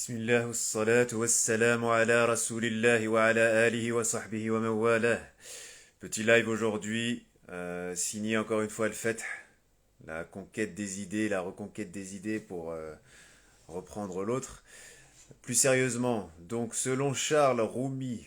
Bismillah wassalatu wassalamu ala rasulillahi wa ala alihi wa sahbihi wa mawalah. Petit live aujourd'hui, signé encore une fois le fait, la conquête des idées, la reconquête des idées pour reprendre l'autre. Plus sérieusement, donc selon Charles Goumi,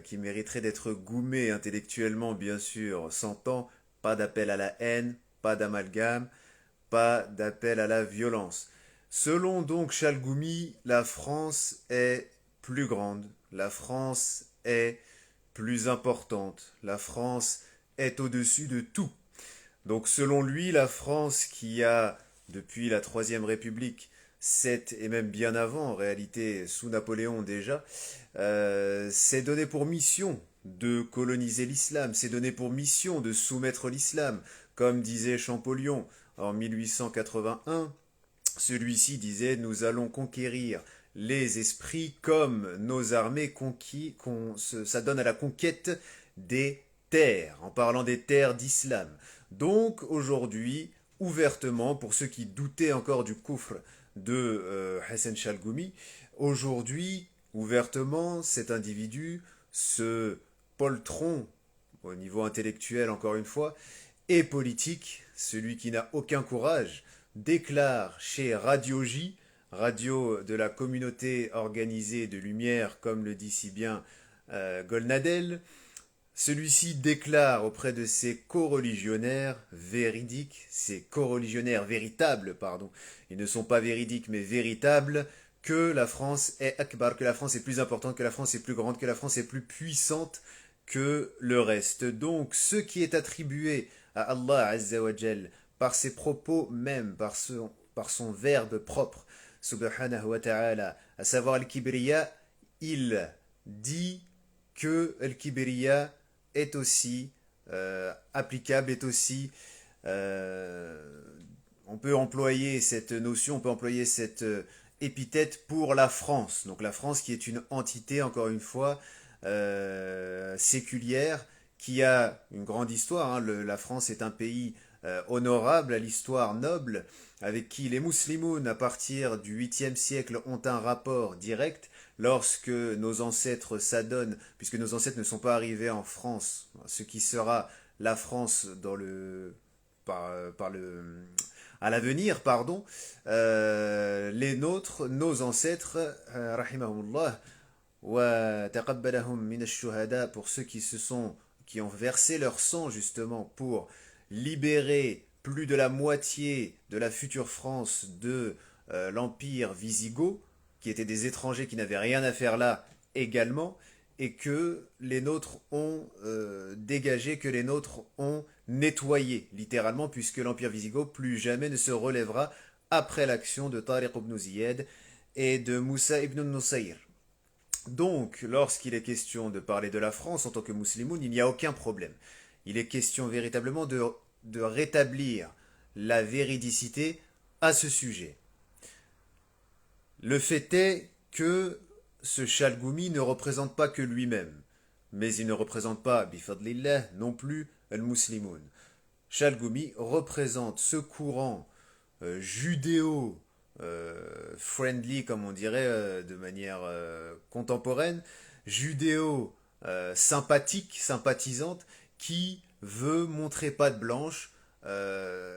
qui mériterait d'être goumé intellectuellement bien sûr, s'entend, pas d'appel à la haine, pas d'amalgame, pas d'appel à la violence. Selon donc Chalgoumi, la France est plus grande, la France est plus importante, la France est au-dessus de tout. Donc selon lui, la France qui a, depuis la Troisième République, sept et même bien avant, en réalité sous Napoléon déjà, s'est donné pour mission de coloniser l'islam, s'est donné pour mission de soumettre l'islam, comme disait Champollion en 1881. Celui-ci disait: nous allons conquérir les esprits comme nos armées s'adonnent à la conquête des terres, en parlant des terres d'islam. Donc aujourd'hui, ouvertement, pour ceux qui doutaient encore du coufre de Hassan Chalgoumi, aujourd'hui, ouvertement, cet individu, ce poltron, au niveau intellectuel encore une fois, et politique, celui qui n'a aucun courage, déclare chez Radio J, radio de la communauté organisée de lumière, comme le dit si bien Golnadel, celui-ci déclare auprès de ses coreligionnaires véridiques, ses coreligionnaires véritables, pardon, ils ne sont pas véridiques mais véritables, que la France est akbar, que la France est plus importante, que la France est plus grande, que la France est plus puissante que le reste. Donc ce qui est attribué à Allah Azza wa Jal par ses propos même, par son verbe propre, subhanahu wa ta'ala, à savoir al-kibriya, il dit que al-kibriya est aussi applicable, est aussi... on peut employer cette notion, on peut employer cette épithète pour la France. Donc la France qui est une entité, encore une fois, séculière, qui a une grande histoire. Hein. La France est un pays honorable, à l'histoire noble, avec qui les musulmans, à partir du 8e siècle, ont un rapport direct. Lorsque nos ancêtres s'adonnent, puisque nos ancêtres ne sont pas arrivés en France, ce qui sera la France dans à l'avenir, pardon, les nôtres, nos ancêtres, rahimahumullah, wa taqabbalahum min ash-shuhada, pour ceux qui ont versé leur sang justement pour libérer plus de la moitié de la future France de l'empire wisigoth, qui étaient des étrangers qui n'avaient rien à faire là également, et que les nôtres ont dégagé, que les nôtres ont nettoyé, littéralement, puisque l'empire wisigoth plus jamais ne se relèvera après l'action de Tariq ibn Ziyad et de Moussa ibn Nusayr. Donc, lorsqu'il est question de parler de la France en tant que musulmane, il n'y a aucun problème. Il est question véritablement de rétablir la véridicité à ce sujet. Le fait est que ce Chalgoumi ne représente pas que lui-même, mais il ne représente pas, bifadlillah, non plus al-muslimoun. Chalgoumi représente ce courant judéo friendly, comme on dirait de manière contemporaine, judéo sympathique, sympathisante, qui veut montrer patte blanche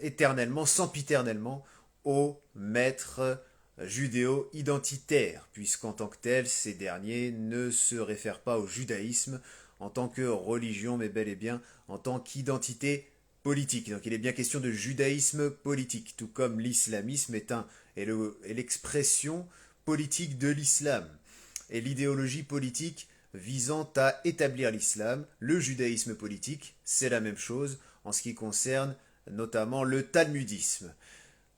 éternellement, sempiternellement aux maîtres judéo-identitaires, puisqu'en tant que tel, ces derniers ne se réfèrent pas au judaïsme en tant que religion, mais bel et bien en tant qu'identité politique. Donc il est bien question de judaïsme politique, tout comme l'islamisme est l'expression politique de l'islam. Et l'idéologie politique visant à établir l'islam, le judaïsme politique, c'est la même chose en ce qui concerne notamment le talmudisme.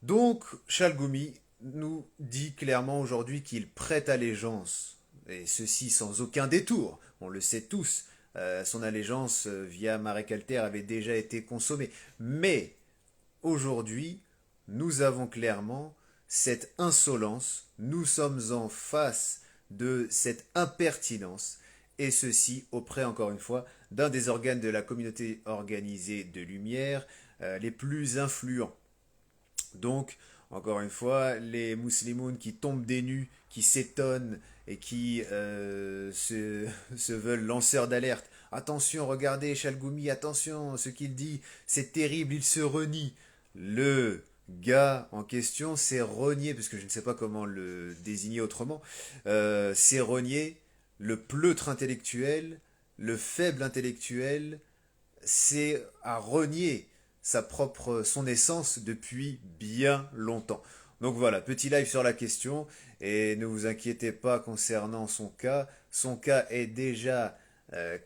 Donc, Chalgoumi nous dit clairement aujourd'hui qu'il prête allégeance, et ceci sans aucun détour, on le sait tous, son allégeance via Marek Alter avait déjà été consommée. Mais aujourd'hui, nous avons clairement cette insolence, nous sommes en face de cette impertinence, et ceci auprès, encore une fois, d'un des organes de la communauté organisée de lumière les plus influents. Donc, Encore une fois, les musulmans qui tombent des nues, qui s'étonnent et qui se veulent lanceurs d'alerte. Attention, regardez Chalgoumi, attention, ce qu'il dit, c'est terrible, il se renie. Le gars en question s'est renié, parce que je ne sais pas comment le désigner autrement, s'est renié le pleutre intellectuel, le faible intellectuel, c'est à renier son essence depuis bien longtemps. Donc voilà, petit live sur la question, et ne vous inquiétez pas concernant son cas. Son cas est déjà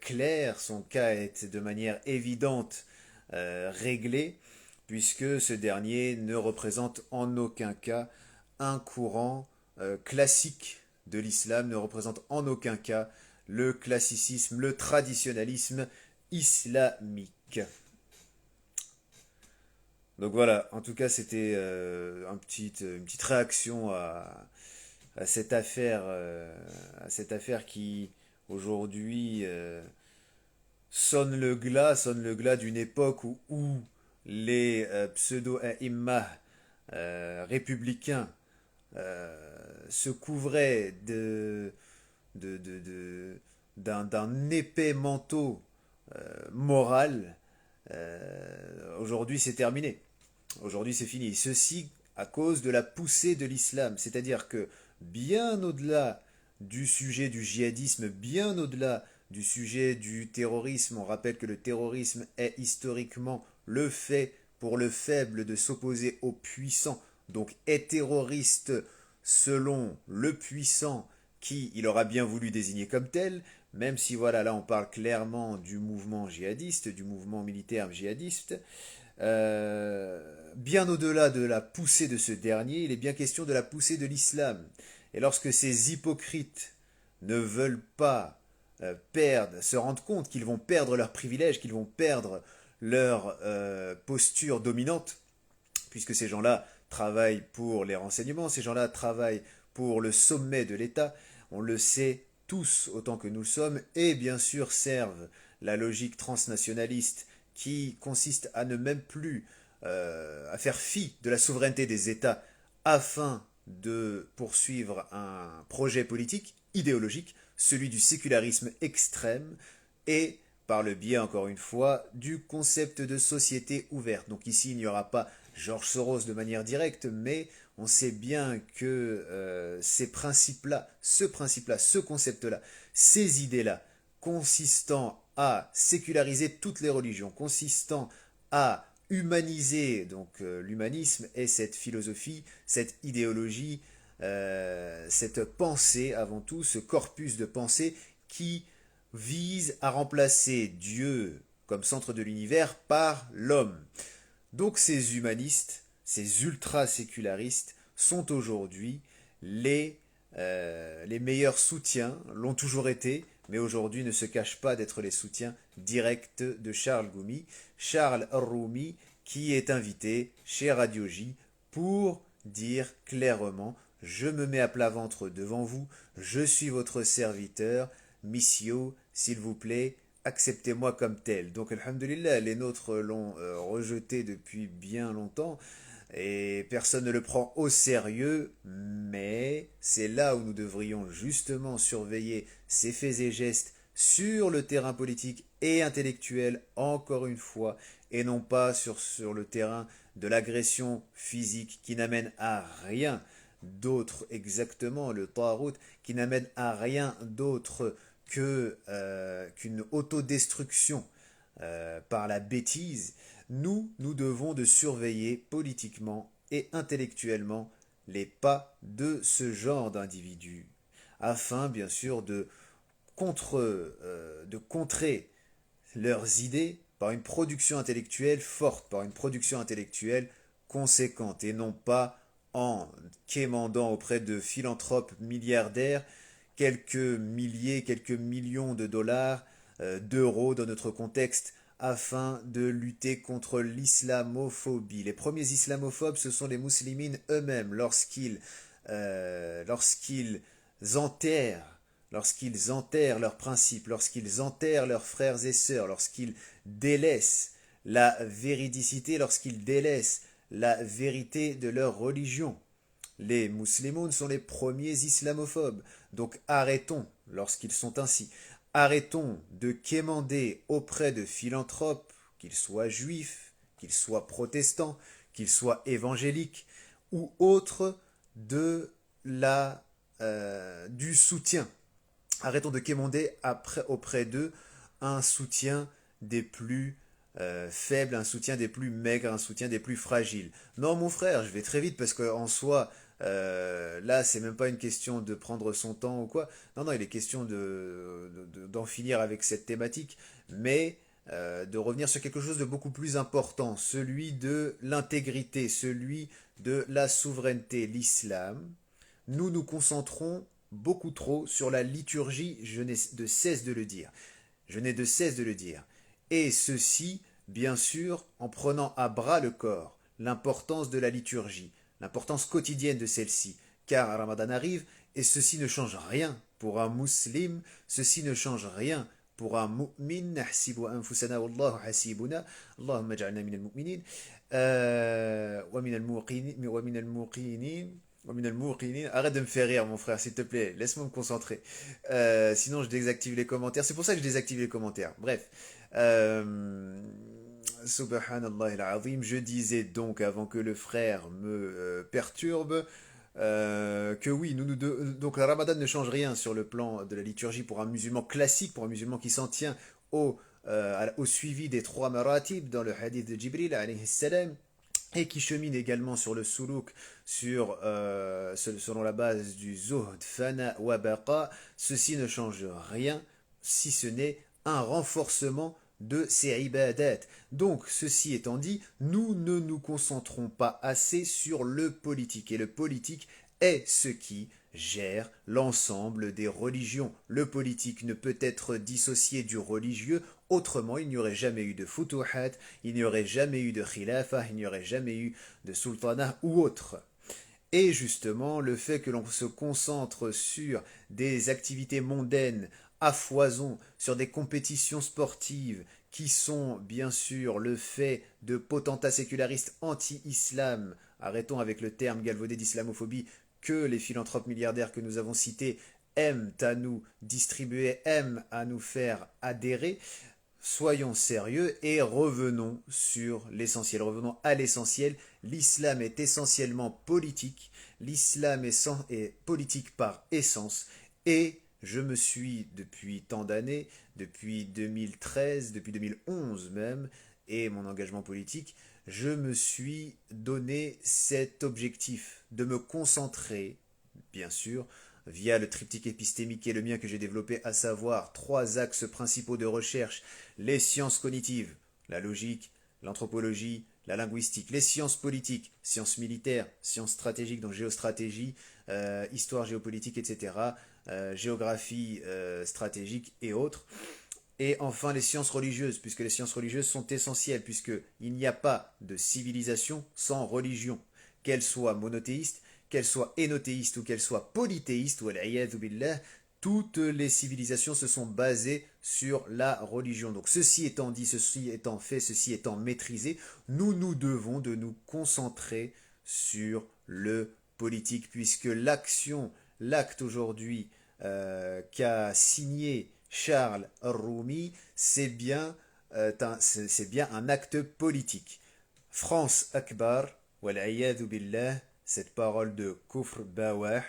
clair, son cas est de manière évidente réglé, puisque ce dernier ne représente en aucun cas un courant classique de l'islam, ne représente en aucun cas le classicisme, le traditionnalisme islamique. Donc voilà, en tout cas c'était une petite réaction à à cette affaire qui aujourd'hui sonne le glas d'une époque où les pseudo-imams républicains se couvraient d'un épais manteau moral. Aujourd'hui c'est terminé. Aujourd'hui c'est fini. Ceci à cause de la poussée de l'islam. C'est-à-dire que bien au-delà du sujet du djihadisme, bien au-delà du sujet du terrorisme, on rappelle que le terrorisme est historiquement le fait pour le faible de s'opposer au puissant, donc est terroriste selon le puissant qui il aura bien voulu désigner comme tel, même si voilà, là on parle clairement du mouvement djihadiste, du mouvement militaire djihadiste, bien au-delà de la poussée de ce dernier, il est bien question de la poussée de l'islam. Et lorsque ces hypocrites ne veulent pas se rendre compte qu'ils vont perdre leurs privilèges, qu'ils vont perdre leur posture dominante, puisque ces gens-là travaillent pour les renseignements, ces gens-là travaillent pour le sommet de l'État, on le sait tous autant que nous le sommes, et bien sûr servent la logique transnationaliste qui consiste à ne même plus à faire fi de la souveraineté des États afin de poursuivre un projet politique, idéologique, celui du sécularisme extrême, et par le biais, encore une fois, du concept de société ouverte. Donc ici, il n'y aura pas George Soros de manière directe, mais on sait bien que ces principes-là, ce concept-là, ces idées-là, consistant à séculariser toutes les religions, consistant à humaniser, donc l'humanisme est cette philosophie, cette idéologie, cette pensée avant tout, ce corpus de pensée qui vise à remplacer Dieu comme centre de l'univers par l'homme. Donc ces humanistes, ces ultra-sécularistes sont aujourd'hui les meilleurs soutiens, l'ont toujours été, mais aujourd'hui ne se cachent pas d'être les soutiens directs de Charles Goumi, Charles Roumi, qui est invité chez Radio J pour dire clairement: je me mets à plat ventre devant vous, je suis votre serviteur, Missio, s'il vous plaît, acceptez-moi comme tel. Donc, alhamdulillah, les nôtres l'ont rejeté depuis bien longtemps et personne ne le prend au sérieux, mais c'est là où nous devrions justement surveiller ses faits et gestes sur le terrain politique et intellectuel, encore une fois, et non pas sur le terrain de l'agression physique qui n'amène à rien d'autre exactement, le Tarout, qui n'amène à rien d'autre qu'une autodestruction par la bêtise. Nous devons de surveiller politiquement et intellectuellement les pas de ce genre d'individus, afin bien sûr de contrer leurs idées par une production intellectuelle forte, par une production intellectuelle conséquente, et non pas en quémandant auprès de philanthropes milliardaires quelques milliers, quelques millions de dollars, d'euros dans notre contexte, afin de lutter contre l'islamophobie. Les premiers islamophobes, ce sont les musulmans eux-mêmes, lorsqu'ils enterrent, lorsqu'ils enterrent leurs principes, lorsqu'ils enterrent leurs frères et sœurs, lorsqu'ils délaissent la véridicité, lorsqu'ils délaissent la vérité de leur religion. Les musulmans sont les premiers islamophobes. Donc arrêtons, lorsqu'ils sont ainsi, arrêtons de quémander auprès de philanthropes, qu'ils soient juifs, qu'ils soient protestants, qu'ils soient évangéliques ou autres, de du soutien. Arrêtons de quémander auprès d'eux un soutien des plus faibles, un soutien des plus maigres, un soutien des plus fragiles. Non, mon frère, je vais très vite parce qu'en soi, là, c'est même pas une question de prendre son temps ou quoi. Non, non, il est question d'en finir avec cette thématique, mais de revenir sur quelque chose de beaucoup plus important, celui de l'intégrité, celui de la souveraineté, l'islam. Nous nous concentrons beaucoup trop sur la liturgie, je n'ai de cesse de le dire. Je n'ai de cesse de le dire. Et ceci, bien sûr, en prenant à bras le corps l'importance de la liturgie, l'importance quotidienne de celle-ci, car Ramadan arrive et ceci ne change rien pour un musulman, ceci ne change rien pour un mu'min. Nahsibu anfusana wallahu hasibuna, Allahumma ja'alna min al-mu'minin, wa min al-muqinin. Arrête de me faire rire, mon frère, s'il te plaît. Laisse-moi me concentrer. Sinon, je désactive les commentaires. C'est pour ça que je désactive les commentaires. Bref. Subhanallah al-Azim. Je disais donc, avant que le frère me perturbe, que oui, donc le Ramadan ne change rien sur le plan de la liturgie pour un musulman classique, pour un musulman qui s'en tient au suivi des trois maratib dans le hadith de Jibril alayhi salam, et qui chemine également sur le suluk, selon la base du zuhd, fana wa baqa. Ceci ne change rien, si ce n'est un renforcement de ces ibadat. Donc, ceci étant dit, nous ne nous concentrons pas assez sur le politique. Et le politique est ce qui gère l'ensemble des religions. Le politique ne peut être dissocié du religieux, autrement il n'y aurait jamais eu de futuhat, il n'y aurait jamais eu de khilafa, il n'y aurait jamais eu de sultanat ou autre. Et justement, le fait que l'on se concentre sur des activités mondaines à foison, sur des compétitions sportives qui sont bien sûr le fait de potentats sécularistes anti-islam, arrêtons avec le terme galvaudé d'islamophobie que les philanthropes milliardaires que nous avons cités aiment à nous distribuer, aiment à nous faire adhérer. Soyons sérieux et revenons sur l'essentiel, revenons à l'essentiel. L'islam est essentiellement politique, l'islam est politique par essence, et je me suis depuis tant d'années, depuis 2013, depuis 2011 même, et mon engagement politique, je me suis donné cet objectif de me concentrer, bien sûr, via le triptyque épistémique qui est le mien que j'ai développé, à savoir trois axes principaux de recherche: les sciences cognitives, la logique, l'anthropologie, la linguistique, les sciences politiques, sciences militaires, sciences stratégiques, donc géostratégie, histoire géopolitique, etc., géographie stratégique et autres. Et enfin les sciences religieuses, puisque les sciences religieuses sont essentielles, puisqu'il n'y a pas de civilisation sans religion, qu'elle soit monothéiste, qu'elle soit énothéiste ou qu'elle soit polythéiste, ou billah, toutes les civilisations se sont basées sur la religion. Donc ceci étant dit, ceci étant fait, ceci étant maîtrisé, nous nous devons de nous concentrer sur le politique, puisque l'acte aujourd'hui qu'a signé Charles Roumi, c'est bien un acte politique. France Akbar, wal'ayadhu billah, cette parole de Kufr Bawah,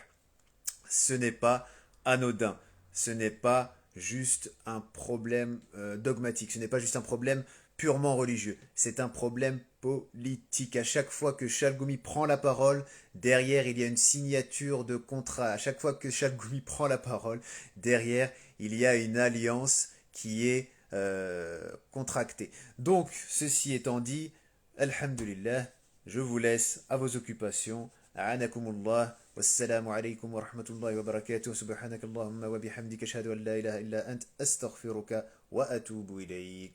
ce n'est pas anodin, ce n'est pas juste un problème dogmatique, ce n'est pas juste un problème purement religieux, c'est un problème politique. À chaque fois que Chalgoumi prend la parole, derrière il y a une signature de contrat. À chaque fois que Chalgoumi prend la parole, derrière il y a une alliance qui est contractée. Donc, ceci étant dit, alhamdulillah, je vous laisse à vos occupations. A'anakumullah. Wassalamu alaikum wa rahmatullahi wa barakatuh. Subhanakallahumma wa bihamdika ashhadu an la ilaha illa ant astaghfiruka wa atubu ilayk.